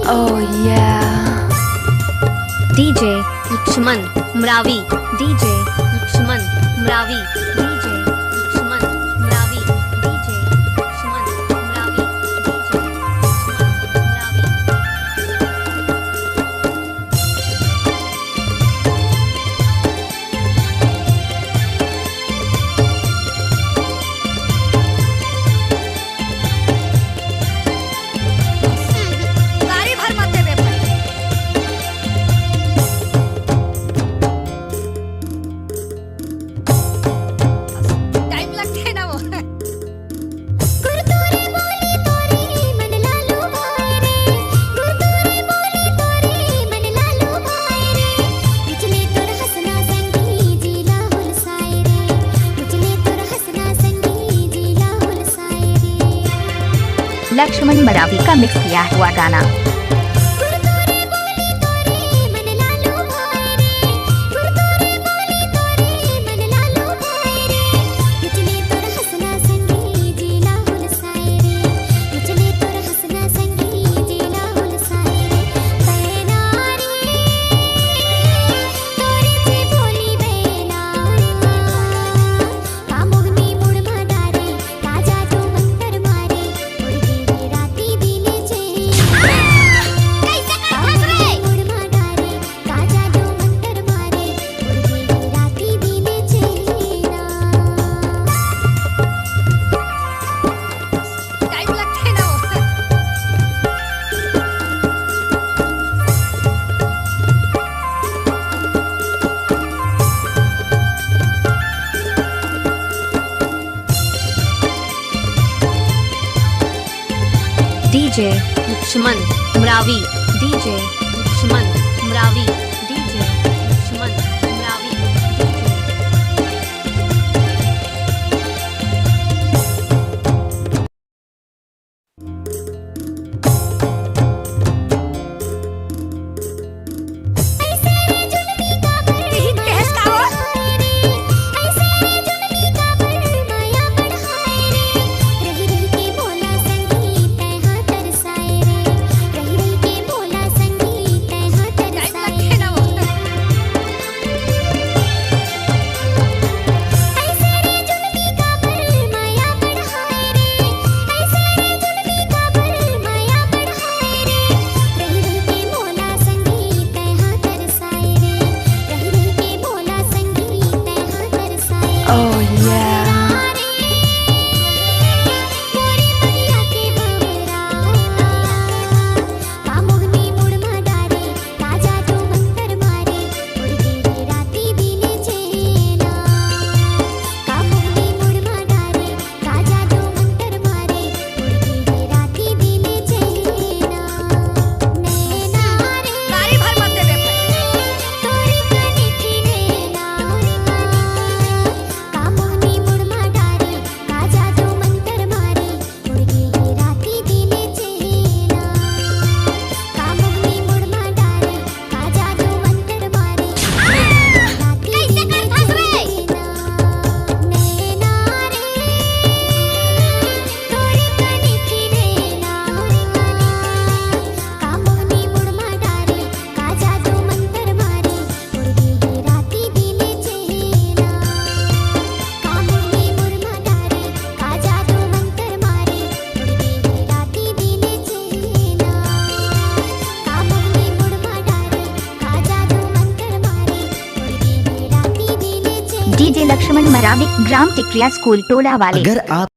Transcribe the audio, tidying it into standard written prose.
Oh yeah. DJ Lakshman Mravi. DJ Lakshman Mravi. DJ Lakshman Mravi. DJ Lakshman Mravi. DJ गाड़ी भर मत देबे भाई। टाइम लगते है ना वो। गुरतोरे बोली तोरे मन लालू भाई रे, गुरतोरे बोली तोरे मन लालू भाई रे, मुझले तोर हसना संगी जिला हुलसाए रे, मुझले तोर हसना संगी जिला हुलसाए रे। लक्ष्मण मरावी का मिक्स किया हुआ गाना। गुरतोरे बोली तोरे मन लालू भाई रे, गुरतोरे बोली तोरे मन लालू भाई रे, मुझले तोर हसना संगी जिला हुलसाए रे, मुझले तोर हसना संगी जिला हुलसाए रे। बैनारी तोरी से बोली बैनारी, कामुगनी मुड़ माडारे, काजा तू मंतर मारे, उड़ गई राती दिले चैना। कैसे करत रे मुड़ माडारे, काजा तू मंतर मारे, उड़ गई राती दिले चैना। टाइम लगते है ना वो। DJ Lakshman Mravi. DJ Lakshman Mravi. DJ Lakshman Mravi. ऐसे जुल्मी का कहस का हो? बढ़ाए रे, ऐसे जुल्मी का माया बढ़ाए रे, रही रही के भोला संगी तैहा तरसाए रे, रही रही के भोला संगी तैहा टाइम तरसाए लगते है ना वो। ऐसे जुल्मी का माया बढ़ाए रे, ऐसे जुल्मी का माया बढ़ाए रे, रही रही के भोला संगी तैहा तरसाए रे, रही रही के भोला संगी तैहा तरसाए रे। Oh yeah. मोरी बगिया के बमरा, कामुगनी मुड़ माडारे, काजा तू मंतर मारे, उड़ गई राती दिले चैना। कामुगनी मुड़ माडारे, काजा तू मंतर मारे, उड़ गई राती दिले चैना। नैना रे गाड़ी भर मत देबे भाई। तोरी कनी की नैना, कामुगनी मुड़ माडारे, काजा तू मंतर मारे, उड़ गई राती दिले चैना। कामुगनी मुड़ माडारे, काजा तू मंतर मारे, कैसे करत रे नैना रे, तोरी कनी की नैना, कामुगनी मुड़ माडारे, काजा तू मंतर मारे, उड़ गई राती दिले चैना। कामुगनी मुड़ माडारे, काजा तू मंतर मारे, उड़ गई राती दिले चैना। कामुगनी मुड़ माडारे, काजा तू मंतर मारे, उड़ गई राती दिले चैना। DJ Lakshman Maravi, gram Tikaria school टोला वाले। अगर आप